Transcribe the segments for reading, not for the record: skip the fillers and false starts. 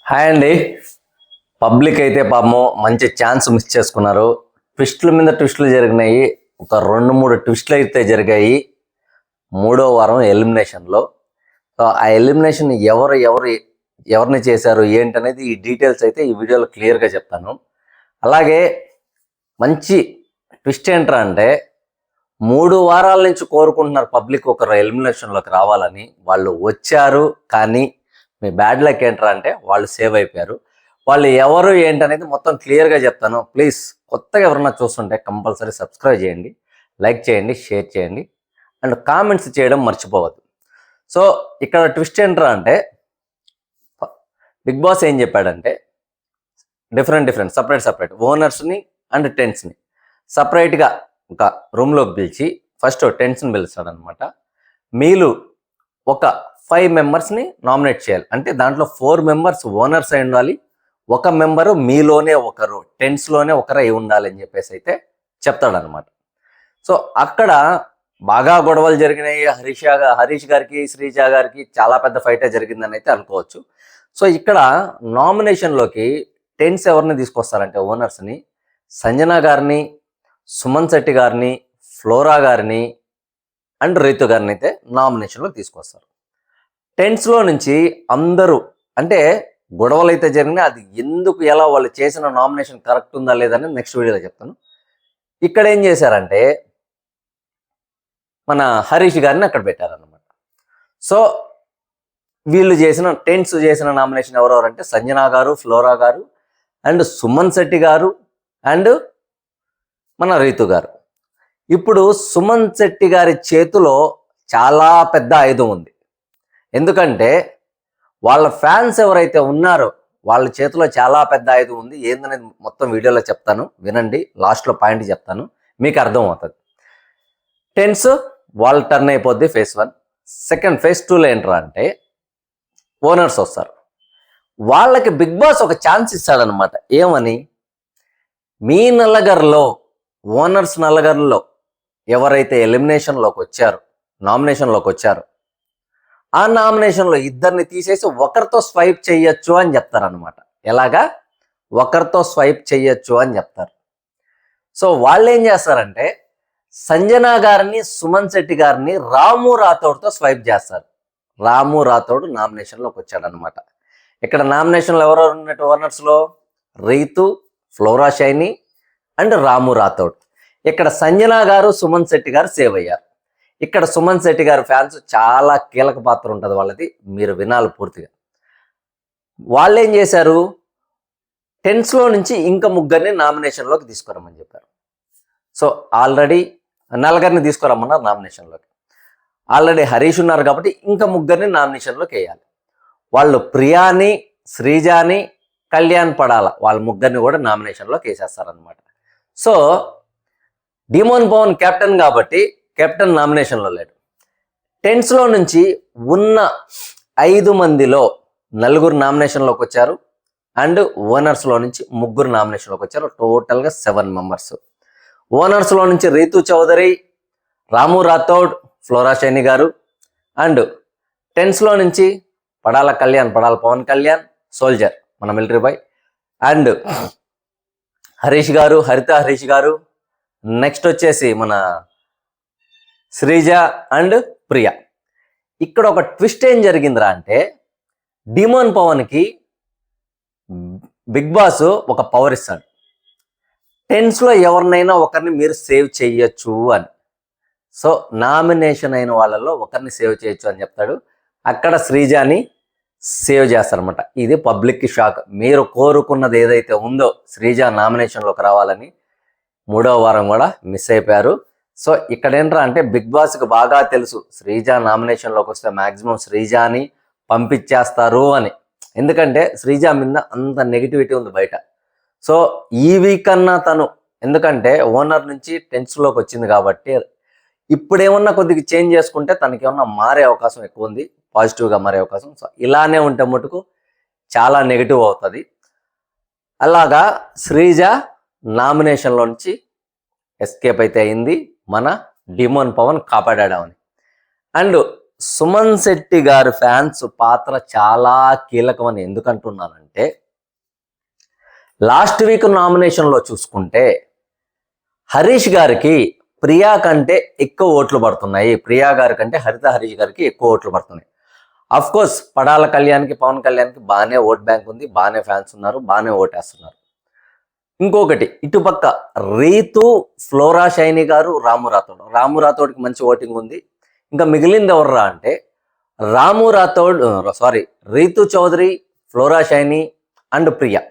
Hi అండి. Public అయితే పాపము మంచి ఛాన్స్ మిస్ చేసుకున్నారు. ట్విస్టుల మీద ట్విస్టులు జరిగినాయి. ఒక 2-3 ట్విస్టులు అయితే జరిగాయి మూడో వారం ఎలిమినేషన్లో. సో ఆ ఎలిమినేషన్ ఎవరిని చేశారు ఏంటనేది ఈ డీటెయిల్స్ అయితే ఈ వీడియోలో క్లియర్గా చెప్తాను. అలాగే మంచి ట్విస్ట్ ఏంట్రా అంటే 3 వారాల నుంచి కోరుకుంటున్నారు పబ్లిక్ ఒకరు ఎలిమినేషన్లోకి రావాలని. వాళ్ళు వచ్చారు, కానీ మీ బ్యాడ్ లక్ ఏంట్రా అంటే వాళ్ళు సేవ్ అయిపోయారు. వాళ్ళు ఎవరు ఏంటనేది మొత్తం క్లియర్గా చెప్తాను. ప్లీజ్ కొత్తగా ఎవరన్నా చూస్తుంటే కంపల్సరీ సబ్స్క్రైబ్ చేయండి, లైక్ చేయండి, షేర్ చేయండి అండ్ కామెంట్స్ చేయడం మర్చిపోవద్దు. సో ఇక్కడ ట్విస్ట్ ఏంట్రా అంటే బిగ్ బాస్ ఏం చెప్పాడంటే డిఫరెంట్ సపరేట్ ఓనర్స్ని అండ్ టెంట్స్ని సపరేట్గా ఒక రూమ్లోకి పిలిచి ఫస్ట్ టెంట్స్ని పిలుస్తాడనమాట. మీరు ఒక 5 మెంబర్స్ని నామినేట్ చేయాలి. అంటే దాంట్లో 4 మెంబర్స్ ఓనర్స్ అయి ఉండాలి, ఒక మెంబరు మీలోనే ఒకరు టెంట్స్లోనే ఒకరు అయి ఉండాలి అని చెప్పేసి అయితే చెప్తాడనమాట. సో అక్కడ బాగా గొడవలు జరిగినాయి. హరీష్ గారికి శ్రీజ గారికి చాలా పెద్ద ఫైటే జరిగిందని అయితే అనుకోవచ్చు. సో ఇక్కడ నామినేషన్లోకి టెంట్స్ ఎవరిని తీసుకొస్తారంటే ఓనర్స్ని సంజన గారిని, సుమన్ శెట్టి గారిని, ఫ్లోరా గారిని అండ్ రీతు గారిని అయితే నామినేషన్లో తీసుకొస్తారు. టెంట్స్లో నుంచి అందరూ అంటే గొడవలు అయితే జరిగినా అది ఎందుకు ఎలా వాళ్ళు చేసిన నామినేషన్ కరెక్ట్ ఉందా లేదని నెక్స్ట్ వీడియోలో చెప్తాను. ఇక్కడ ఏం చేశారంటే మన హరీష్ గారిని అక్కడ పెట్టారనమాట. సో వీళ్ళు టెంట్స్ చేసిన నామినేషన్ ఎవరెవరంటే సంజన గారు, ఫ్లోరా గారు అండ్ సుమన్ శెట్టి గారు అండ్ మన రీతు గారు. ఇప్పుడు సుమన్ శెట్టి గారి చేతిలో చాలా పెద్ద ఆయుధం ఉంది. ఎందుకంటే వాళ్ళ ఫ్యాన్స్ ఎవరైతే ఉన్నారో వాళ్ళ చేతిలో చాలా పెద్ద ఆయుధం ఉంది. ఏందనేది మొత్తం వీడియోలో చెప్తాను, వినండి. లాస్ట్లో పాయింట్ చెప్తాను, మీకు అర్థం అవుతుంది. టెన్స్ వాళ్ళ టర్న్ అయిపోద్ది ఫేజ్ 1. సెకండ్ ఫేజ్ 2లో ఏంట్రా అంటే ఓనర్స్ వస్తారు. వాళ్ళకి బిగ్ బాస్ ఒక ఛాన్స్ ఇస్తాడనమాట. ఏమని, మీ నల్లగర్లో ఓనర్స్ నల్లగర్లో ఎవరైతే నామినేషన్లోకి వచ్చారో ఆ నామినేషన్లో ఇద్దరిని తీసేసి ఒకరితో స్వైప్ చేయొచ్చు అని చెప్తారనమాట. ఎలాగా ఒకరితో స్వైప్ చేయొచ్చు అని చెప్తారు. సో వాళ్ళు ఏం చేస్తారంటే సంజన గారిని, సుమన్ శెట్టి గారిని రాము రాథోడ్తో స్వైప్ చేస్తారు. రాము రాథోడ్ నామినేషన్లోకి వచ్చాడనమాట. ఇక్కడ నామినేషన్లో ఎవరెవరు ఉన్నట్టు ఓనర్స్లో రీతు, ఫ్లోరా షైని అండ్ రాము రాథోడ్. ఇక్కడ సంజన గారు, సుమన్ శెట్టి గారు సేవ్ అయ్యారు. ఇక్కడ సుమన్ శెట్టి గారి ఫ్యాన్స్ చాలా కీలక పాత్ర ఉంటుంది వాళ్ళది, మీరు వినాలి పూర్తిగా. వాళ్ళు ఏం చేశారు, టెన్స్లో నుంచి ఇంకా 3 నామినేషన్లోకి తీసుకురమ్మని చెప్పారు. సో ఆల్రెడీ నలుగురిని తీసుకురమ్మన్నారు నామినేషన్లోకి. ఆల్రెడీ హరీష్ ఉన్నారు కాబట్టి ఇంకా 3 నామినేషన్లోకి వేయాలి. వాళ్ళు ప్రియాని, శ్రీజాని, కళ్యాణ్ పడాల వాళ్ళ 3 కూడా నామినేషన్లోకి వేసేస్తారనమాట. సో డిమోన్ పవన్ కెప్టెన్ కాబట్టి కెప్టెన్ నామినేషన్లో లేడు. టెంట్స్లో నుంచి ఉన్న 5 మందిలో 4 నామినేషన్లోకి వచ్చారు అండ్ ఓనర్స్లో నుంచి 3 నామినేషన్లోకి వచ్చారు. టోటల్గా 7 మెంబర్స్. ఓనర్స్లో నుంచి రీతు చౌదరి, రాము రాథోడ్, ఫ్లోరా షైని గారు అండ్ టెంట్స్లో నుంచి పడాల పవన్ కళ్యాణ్, సోల్జర్ మన మిలిటరీ బాయ్ అండ్ హరీష్ గారు. నెక్స్ట్ వచ్చేసి మన శ్రీజ అండ్ ప్రియా. ఇక్కడ ఒక ట్విస్ట్ ఏం జరిగిందిరా అంటే డిమోన్ పవన్కి బిగ్ బాస్ ఒక పవర్ ఇస్తాడు, టెన్స్లో ఎవరినైనా ఒకరిని మీరు సేవ్ చేయొచ్చు అని. సో నామినేషన్ అయిన వాళ్ళలో ఒకరిని సేవ్ చేయొచ్చు అని చెప్తాడు. అక్కడ శ్రీజాని సేవ్ చేస్తారనమాట. ఇది పబ్లిక్కి షాక్. మీరు కోరుకున్నది ఏదైతే ఉందో శ్రీజ నామినేషన్లోకి రావాలని 3వ వారం కూడా మిస్ అయిపోయారు. సో ఇక్కడ ఏంట్రా అంటే బిగ్ బాస్కి బాగా తెలుసు శ్రీజ నామినేషన్లోకి వస్తే మ్యాక్సిమం శ్రీజాని పంపించేస్తారు అని. ఎందుకంటే శ్రీజ మీద అంత నెగిటివిటీ ఉంది బయట. సో ఈ వీక్ అన్నా తను, ఎందుకంటే ఓనర్ నుంచి టెన్స్లోకి వచ్చింది కాబట్టి ఇప్పుడేమన్నా కొద్దిగా చేంజ్ చేసుకుంటే తనకి ఏమన్నా మారే అవకాశం ఎక్కువ ఉంది, పాజిటివ్గా మారే అవకాశం. సో ఇలానే ఉంటే మటుకు చాలా నెగిటివ్ అవుతుంది. అలాగా శ్రీజ నామినేషన్లో నుంచి ఎస్కేప్ అయితే అయింది, మన డిమోన్ పవన్ కాపాడాడమని. అండ్ సుమన్ శెట్టి గారి ఫ్యాన్స్ పాత్ర చాలా కీలకమని ఎందుకంటున్నానంటే, లాస్ట్ వీక్ నామినేషన్లో చూసుకుంటే హరీష్ గారికి ప్రియా కంటే ఎక్కువ ఓట్లు పడుతున్నాయి. ప్రియా గారి కంటే హరీష్ గారికి ఎక్కువ ఓట్లు పడుతున్నాయి. అఫ్ కోర్స్ పడాల కళ్యాణ్కి, పవన్ కళ్యాణ్కి బాగానే ఓట్ బ్యాంక్ ఉంది, బాగానే ఫ్యాన్స్ ఉన్నారు, బాగానే ఓటేస్తున్నారు. ఇంకొకటి ఇటుపక్క రీతు, ఫ్లోరా షైని గారు, రాము రాథోడ్కి మంచి ఓటింగ్ ఉంది. ఇంకా మిగిలింది ఎవర్రా అంటే రీతు చౌదరి, ఫ్లోరా షైని అండ్ ప్రియా.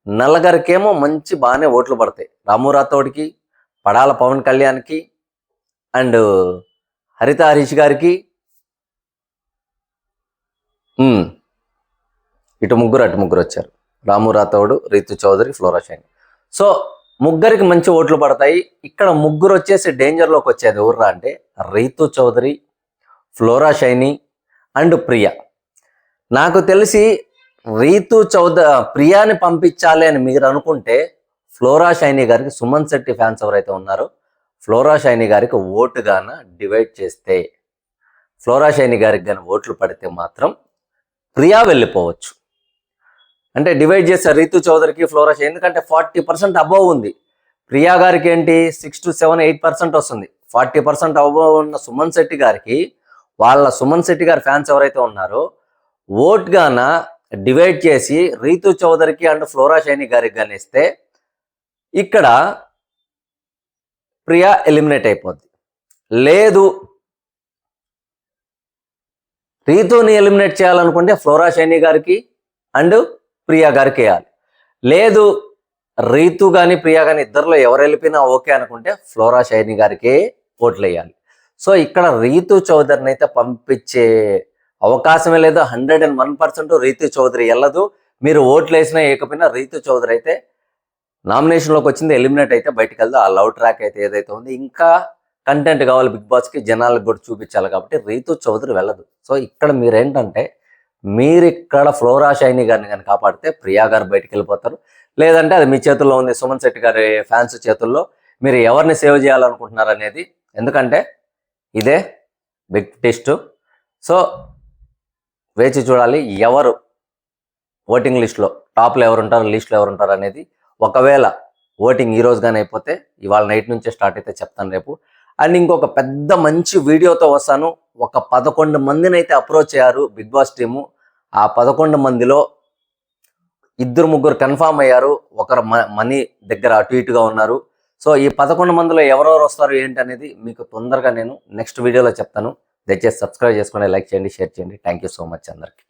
నలుగురికేమో మంచి బాగానే ఓట్లు పడతాయి. రాము రాథోడ్కి, పడాల పవన్ కళ్యాణ్కి అండ్ హరీష్ గారికి, ఇటు ముగ్గురు వచ్చారు. రాము రాథోడ్, రీతు చౌదరి, ఫ్లోరా షైని. సో ముగ్గురికి మంచి ఓట్లు పడతాయి. ఇక్కడ ముగ్గురు వచ్చేసి డేంజర్లోకి వచ్చేది ఎవర్రా అంటే రీతు చౌదరి, ఫ్లోరా షైని అండ్ ప్రియా. నాకు తెలిసి ప్రియాని పంపించాలి అని మీరు అనుకుంటే ఫ్లోరా షైని గారికి, సుమన్ శెట్టి ఫ్యాన్స్ ఎవరైతే ఉన్నారో ఫ్లోరా షైని గారికి ఓటుగాన డివైడ్ చేస్తే, ఫ్లోరా షైని గారికి కానీ ఓట్లు పడితే మాత్రం ప్రియా వెళ్ళిపోవచ్చు. అంటే డివైడ్ చేస్తారు రీతు చౌదరికి, ఫ్లోరా షైని, ఎందుకంటే 40% అబోవ్ ఉంది. ప్రియా గారికి ఏంటి 6 to 7, 8% వస్తుంది. 40% అబోవ్ ఉన్న సుమన్ శెట్టి గారికి, వాళ్ళ సుమన్ శెట్టి గారి ఫ్యాన్స్ ఎవరైతే ఉన్నారో ఓట్గాన డివైడ్ చేసి రీతు చౌదరికి అండ్ ఫ్లోరా షైని గారికి కానీ ఇస్తే ఇక్కడ ప్రియా ఎలిమినేట్ అయిపోద్ది. లేదు రీతుని ఎలిమినేట్ చేయాలనుకుంటే ఫ్లోరా షైని గారికి అండ్ ప్రియా గారికి వేయాలి. లేదు రీతు కానీ ప్రియా కానీ ఇద్దరిలో ఎవరు వెళ్ళిపోయినా ఓకే అనుకుంటే ఫ్లోరా షైని గారికే ఓట్లు వేయాలి. సో ఇక్కడ రీతు చౌదరిని అయితే పంపించే అవకాశమే లేదు. 101% రీతు చౌదరి వెళ్ళదు. మీరు ఓట్లు వేసినా వేయకపోయినా రీతు చౌదరి అయితే నామినేషన్లోకి వచ్చింది, ఎలిమినేట్ అయితే బయటకు వెళ్తే ఆ లవ్ ట్రాక్ అయితే ఏదైతే ఉంది, ఇంకా కంటెంట్ కావాలి బిగ్ బాస్కి, జనాలకు కూడా చూపించాలి కాబట్టి రీతు చౌదరి వెళ్ళదు. సో ఇక్కడ మీరేంటంటే ఇక్కడ ఫ్లోరా షైని గారిని కానీ కాపాడితే ప్రియా గారు బయటికి వెళ్ళిపోతారు. లేదంటే అది మీ చేతుల్లో ఉంది, సుమన్ శెట్టి గారి ఫ్యాన్స్ చేతుల్లో. మీరు ఎవరిని సేవ్ చేయాలనుకుంటున్నారు అనేది, ఎందుకంటే ఇదే బిగ్ టెస్ట్. సో వేచి చూడాలి ఎవరు ఓటింగ్ లిస్ట్లో టాప్లో ఎవరుంటారు, లిస్ట్లో ఎవరుంటారు అనేది. ఒకవేళ ఓటింగ్ ఈ రోజు కానీ అయిపోతే ఇవాళ నైట్ నుంచే స్టార్ట్ అయితే చెప్తాను రేపు. అండ్ ఇంకొక పెద్ద మంచి వీడియోతో వస్తాను. ఒక 11 మందిని అయితే అప్రోచ్ అయ్యారు బిగ్ బాస్ టీము. ఆ 11 మందిలో 2-3 కన్ఫామ్ అయ్యారు. ఒకరు మనీ దగ్గర అటు ఇటుగా ఉన్నారు. సో ఈ 11 మందిలో ఎవరెవరు వస్తారు ఏంటి అనేది మీకు తొందరగా నేను నెక్స్ట్ వీడియోలో చెప్తాను. దయచేసి సబ్స్క్రైబ్ చేసుకోండి, లైక్ చేయండి, షేర్ చేయండి. థ్యాంక్ యూ సో మచ్ అందరికి.